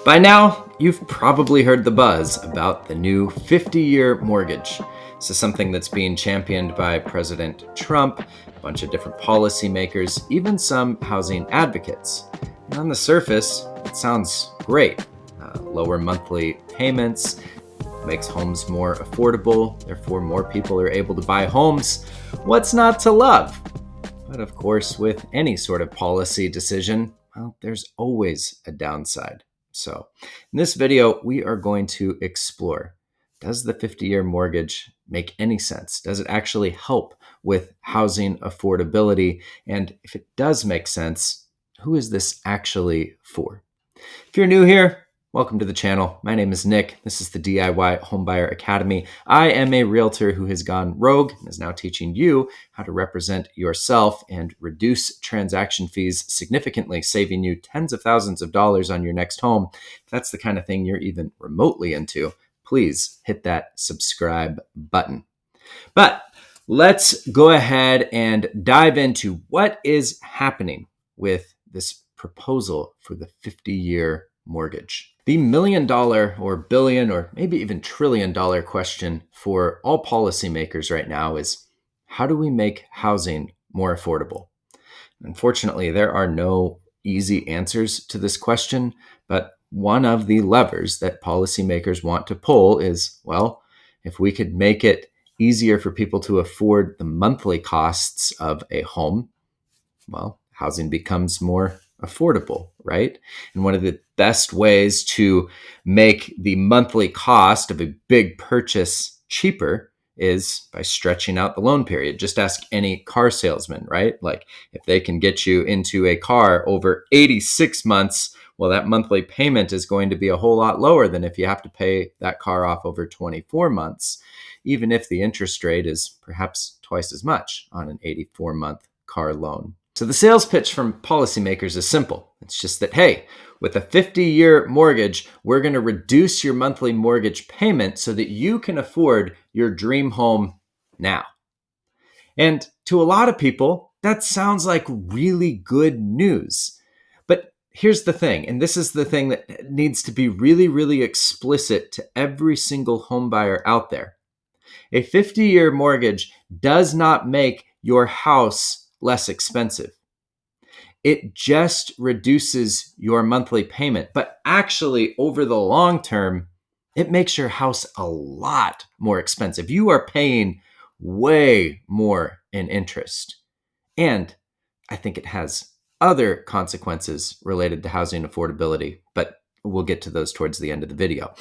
By now, you've probably heard the buzz about the new 50-year mortgage. This is something that's being championed by President Trump, a bunch of different policymakers, even some housing advocates. And on the surface, it sounds great. Lower monthly payments, makes homes more affordable, therefore more people are able to buy homes. What's not to love? But of course, with any sort of policy decision, well, there's always a downside. So in this video, we are going to explore, does the 50-year mortgage make any sense? Does it actually help with housing affordability? And if it does make sense, who is this actually for? If you're new here, welcome to the channel. My name is Nick. This is the DIY Homebuyer Academy. I am a realtor who has gone rogue and is now teaching you how to represent yourself and reduce transaction fees significantly, saving you tens of thousands of dollars on your next home. If that's the kind of thing you're even remotely into, please hit that subscribe button. But let's go ahead and dive into what is happening with this proposal for the 50-year mortgage. The $1 million or billion or maybe even $1 trillion question for all policymakers right now is, how do we make housing more affordable? Unfortunately, there are no easy answers to this question, but one of the levers that policymakers want to pull is, well, if we could make it easier for people to afford the monthly costs of a home, well, housing becomes more affordable, right? And one of the best ways to make the monthly cost of a big purchase cheaper is by stretching out the loan period. Just ask any car salesman, right? Like if they can get you into a car over 86 months, well, that monthly payment is going to be a whole lot lower than if you have to pay that car off over 24 months, even if the interest rate is perhaps twice as much on an 84-month car loan. So the sales pitch from policymakers is simple. It's just that, hey, with a 50-year mortgage, we're going to reduce your monthly mortgage payment so that you can afford your dream home now. And to a lot of people, that sounds like really good news. But here's the thing, and this is the thing that needs to be really, really explicit to every single home buyer out there. A 50-year mortgage does not make your house less expensive. It just reduces your monthly payment, but actually over the long term, it makes your house a lot more expensive. You are paying way more in interest. And I think it has other consequences related to housing affordability, but we'll get to those towards the end of the video.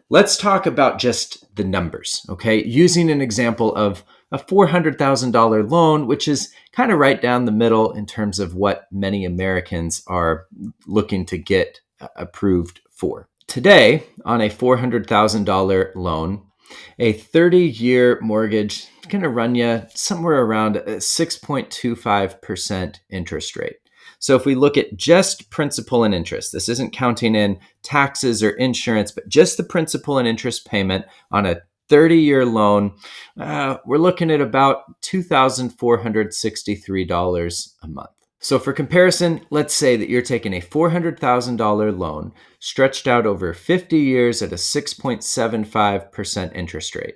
Let's talk about just the numbers, okay? Using an example of a $400,000 loan, which is kind of right down the middle in terms of what many Americans are looking to get approved for. Today, on a $400,000 loan, a 30-year mortgage is going to run you somewhere around a 6.25% interest rate. So if we look at just principal and interest, this isn't counting in taxes or insurance, but just the principal and interest payment on a 30-year loan, we're looking at about $2,463 a month. So for comparison, let's say that you're taking a $400,000 loan stretched out over 50 years at a 6.75% interest rate.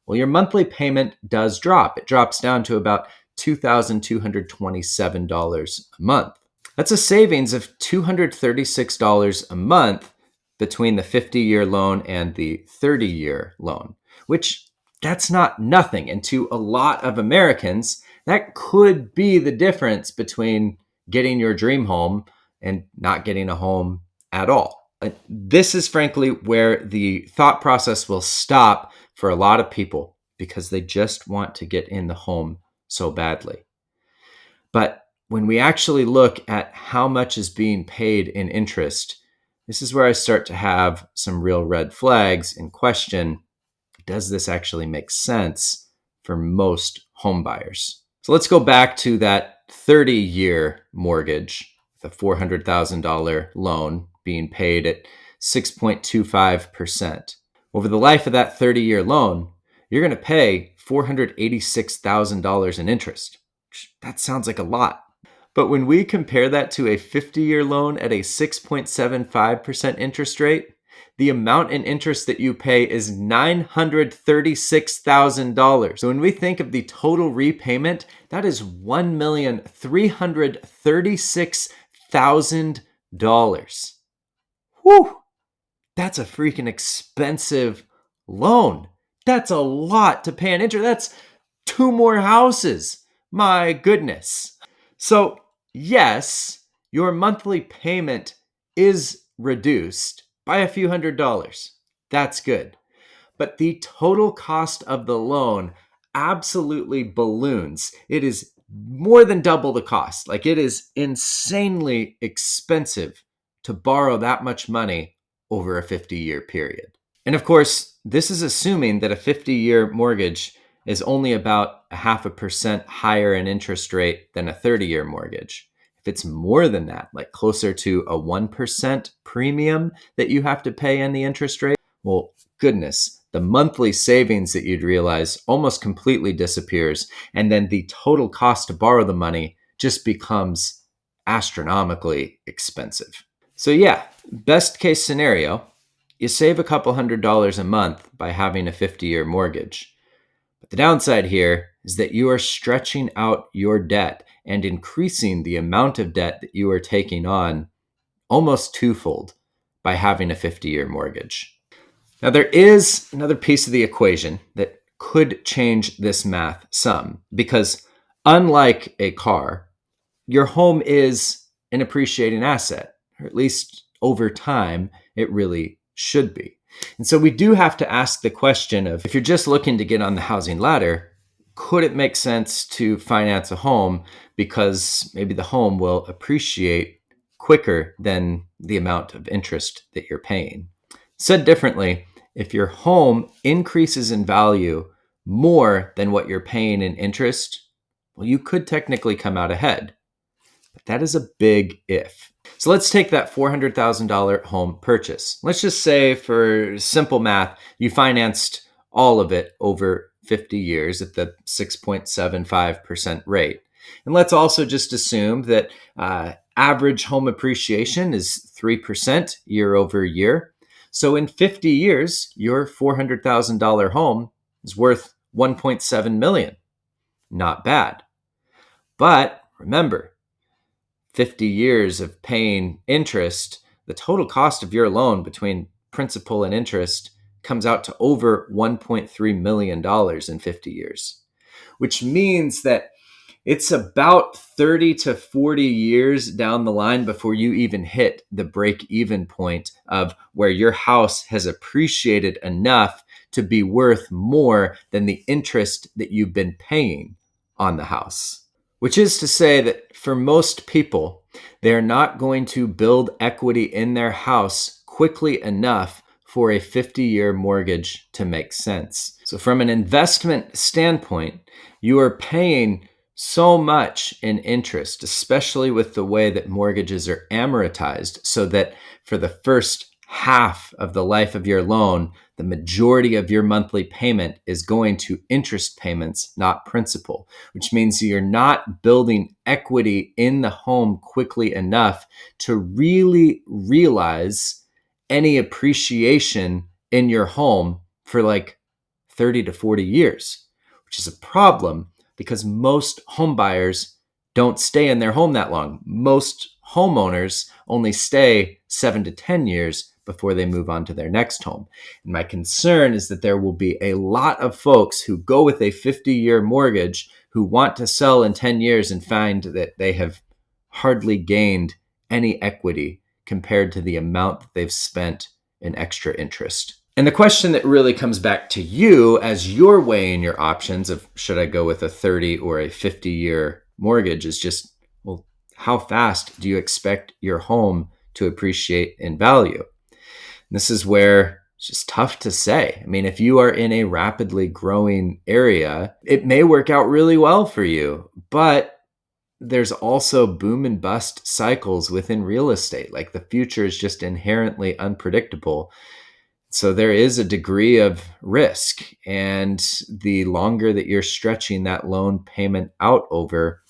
Well, your monthly payment does drop. It drops down to about $2,227 a month. That's a savings of $236 a month between the 50-year loan and the 30-year loan, which that's not nothing. And to a lot of Americans, that could be the difference between getting your dream home and not getting a home at all. This is frankly where the thought process will stop for a lot of people because they just want to get in the home so badly. But when we actually look at how much is being paid in interest, this is where I start to have some real red flags and question, does this actually make sense for most home buyers? So let's go back to that 30-year mortgage, the $400,000 loan being paid at 6.25%. Over the life of that 30-year loan, you're going to pay $486,000 in interest. That sounds like a lot. But when we compare that to a 50-year loan at a 6.75% interest rate, the amount in interest that you pay is $936,000. So when we think of the total repayment, that is $1,336,000. Whew! That's a freaking expensive loan. That's a lot to pay an interest. That's 2 more houses. My goodness. So, yes, your monthly payment is reduced by a few $100s. That's good. But the total cost of the loan absolutely balloons. It is more than double the cost. Like, it is insanely expensive to borrow that much money over a 50-year period. And of course, this is assuming that a 50-year mortgage is only about a 0.5% higher in interest rate than a 30-year mortgage. If it's more than that, like closer to a 1% premium that you have to pay in the interest rate, well, goodness, the monthly savings that you'd realize almost completely disappears. And then the total cost to borrow the money just becomes astronomically expensive. So yeah, best case scenario, you save a couple $100s a month by having a 50-year mortgage. But the downside here is that you are stretching out your debt and increasing the amount of debt that you are taking on almost twofold by having a 50-year mortgage. Now, there is another piece of the equation that could change this math some, because unlike a car, your home is an appreciating asset, or at least over time, it really should be. And so we do have to ask the question of, if you're just looking to get on the housing ladder, could it make sense to finance a home because maybe the home will appreciate quicker than the amount of interest that you're paying? Said differently, if your home increases in value more than what you're paying in interest, well, you could technically come out ahead. But that is a big if. So let's take that $400,000 home purchase. Let's just say, for simple math, you financed all of it over 50 years at the 6.75% rate. And let's also just assume that average home appreciation is 3% year over year. So in 50 years, your $400,000 home is worth $1.7 million. Not bad. But remember, 50 years of paying interest, the total cost of your loan between principal and interest comes out to over $1.3 million in 50 years, which means that it's about 30 to 40 years down the line before you even hit the break-even point of where your house has appreciated enough to be worth more than the interest that you've been paying on the house. Which is to say that for most people, they're not going to build equity in their house quickly enough for a 50-year mortgage to make sense. So from an investment standpoint, you are paying so much in interest, especially with the way that mortgages are amortized, so that for the first half of the life of your loan, the majority of your monthly payment is going to interest payments, not principal, which means you're not building equity in the home quickly enough to really realize any appreciation in your home for like 30 to 40 years, which is a problem because most home buyers don't stay in their home that long. Most homeowners only stay 7 to 10 years before they move on to their next home. And my concern is that there will be a lot of folks who go with a 50-year mortgage who want to sell in 10 years and find that they have hardly gained any equity compared to the amount that they've spent in extra interest. And the question that really comes back to you as you're weighing your options of should I go with a 30 or a 50-year mortgage is just, well, how fast do you expect your home to appreciate in value? This is where it's just tough to say. I mean, if you are in a rapidly growing area, it may work out really well for you, but there's also boom and bust cycles within real estate. Like, the future is just inherently unpredictable. So there is a degree of risk, and the longer that you're stretching that loan payment out over,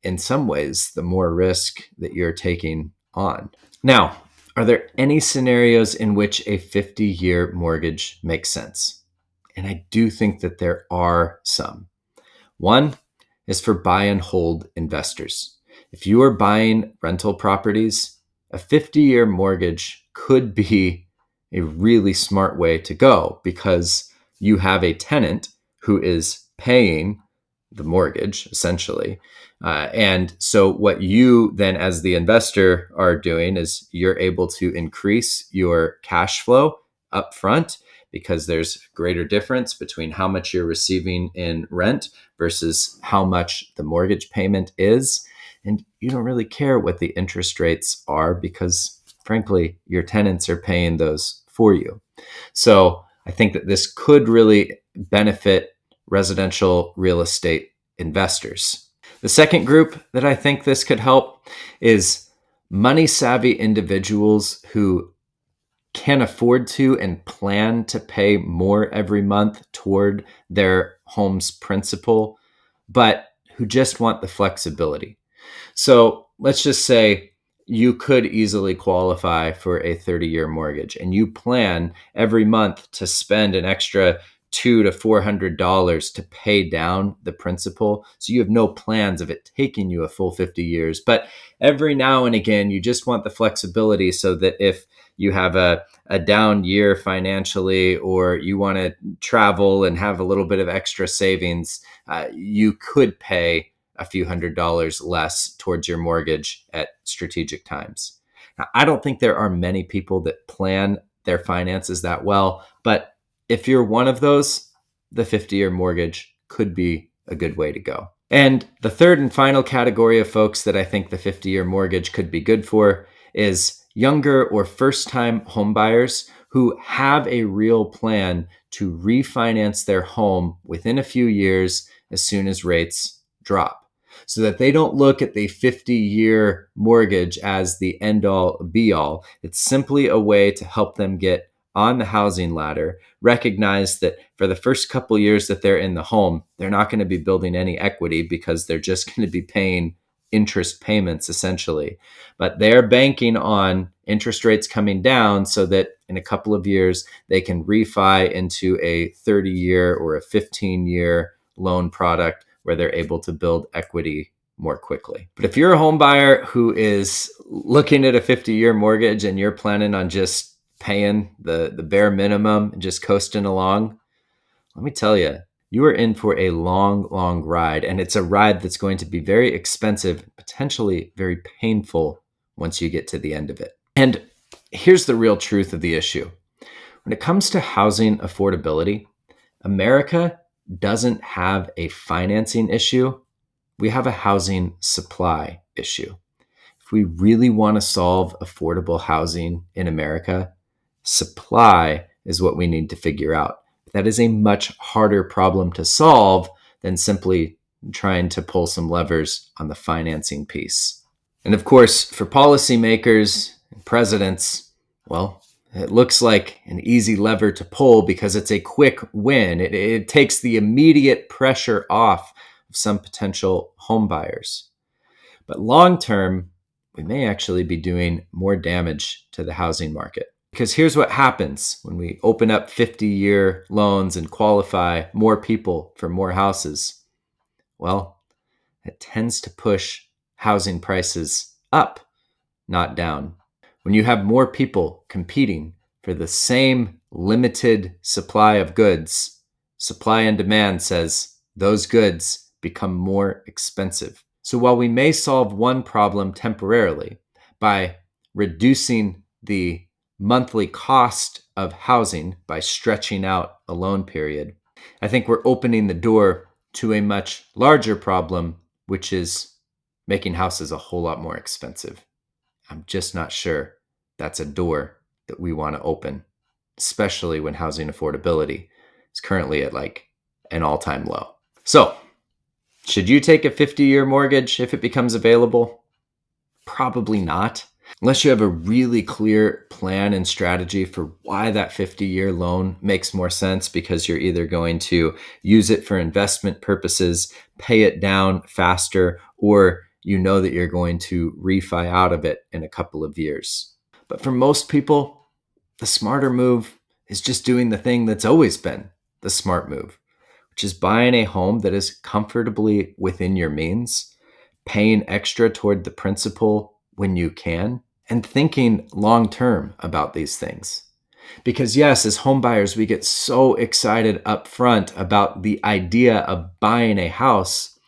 in some ways, the more risk that you're taking on. Now, are there any scenarios in which a 50-year mortgage makes sense? And I do think that there are some. One is for buy and hold investors. If you are buying rental properties, a 50-year mortgage could be a really smart way to go because you have a tenant who is paying the mortgage, essentially. And so what you then as the investor are doing is you're able to increase your cash flow up front because there's greater difference between how much you're receiving in rent versus how much the mortgage payment is. And you don't really care what the interest rates are because, frankly, your tenants are paying those for you. So I think that this could really benefit residential real estate investors. The second group that I think this could help is money savvy individuals who can afford to and plan to pay more every month toward their home's principal, but who just want the flexibility. So let's just say you could easily qualify for a 30-year mortgage and you plan every month to spend an extra $200 to $400 to pay down the principal. So you have no plans of it taking you a full 50 years. But every now and again, you just want the flexibility so that if you have a down year financially, or you want to travel and have a little bit of extra savings, you could pay a few $100s less towards your mortgage at strategic times. Now, I don't think there are many people that plan their finances that well, but if you're one of those, the 50-year mortgage could be a good way to go. And the third and final category of folks that I think the 50-year mortgage could be good for is younger or first-time homebuyers who have a real plan to refinance their home within a few years as soon as rates drop, so that they don't look at the 50-year mortgage as the end-all be-all. It's simply a way to help them get on the housing ladder, recognize that for the first couple years that they're in the home, they're not going to be building any equity because they're just going to be paying interest payments essentially. But they're banking on interest rates coming down so that in a couple of years, they can refi into a 30-year or a 15-year loan product where they're able to build equity more quickly. But if you're a home buyer who is looking at a 50-year mortgage and you're planning on just paying the bare minimum and just coasting along, let me tell you, you are in for a long, long ride. And it's a ride that's going to be very expensive, potentially very painful once you get to the end of it. And here's the real truth of the issue. When it comes to housing affordability, America doesn't have a financing issue. We have a housing supply issue. If we really want to solve affordable housing in America, supply is what we need to figure out. That is a much harder problem to solve than simply trying to pull some levers on the financing piece. And of course, for policymakers and presidents, well, it looks like an easy lever to pull because it's a quick win. It takes the immediate pressure off of some potential home buyers. But long term, we may actually be doing more damage to the housing market. Because here's what happens when we open up 50-year loans and qualify more people for more houses. Well, it tends to push housing prices up, not down. When you have more people competing for the same limited supply of goods, supply and demand says those goods become more expensive. So while we may solve one problem temporarily by reducing the monthly cost of housing by stretching out a loan period, I think we're opening the door to a much larger problem, which is making houses a whole lot more expensive. I'm just not sure that's a door that we want to open, especially when housing affordability is currently at like an all-time low. So, should you take a 50-year mortgage if it becomes available? Probably not. Unless you have a really clear plan and strategy for why that 50-year loan makes more sense, because you're either going to use it for investment purposes, pay it down faster, or you know that you're going to refi out of it in a couple of years. But for most people, the smarter move is just doing the thing that's always been the smart move, which is buying a home that is comfortably within your means, paying extra toward the principal when you can, and thinking long term about these things. Because yes, as home buyers, we get so excited up front about the idea of buying a house.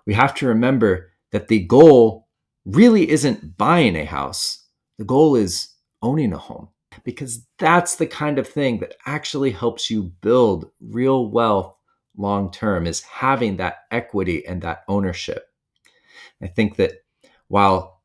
We have to remember that the goal really isn't buying a house. The goal is owning a home, because that's the kind of thing that actually helps you build real wealth long term, is having that equity and that ownership. I think that while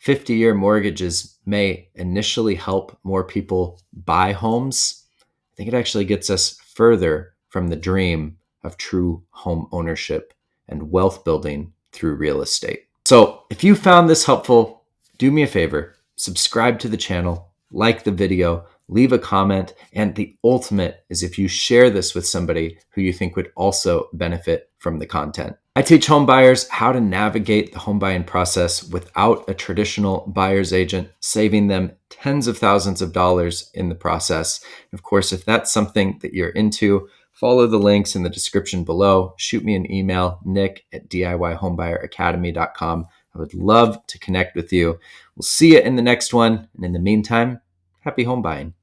50-year mortgages may initially help more people buy homes, I think it actually gets us further from the dream of true home ownership and wealth building through real estate. So if you found this helpful, do me a favor, subscribe to the channel, like the video, leave a comment, and the ultimate is if you share this with somebody who you think would also benefit from the content. I teach home buyers how to navigate the home buying process without a traditional buyer's agent, saving them tens of thousands of dollars in the process. Of course, if that's something that you're into, follow the links in the description below. Shoot me an email, nick@diyhomebuyeracademy.com. I would love to connect with you. We'll see you in the next one. And in the meantime, happy home buying.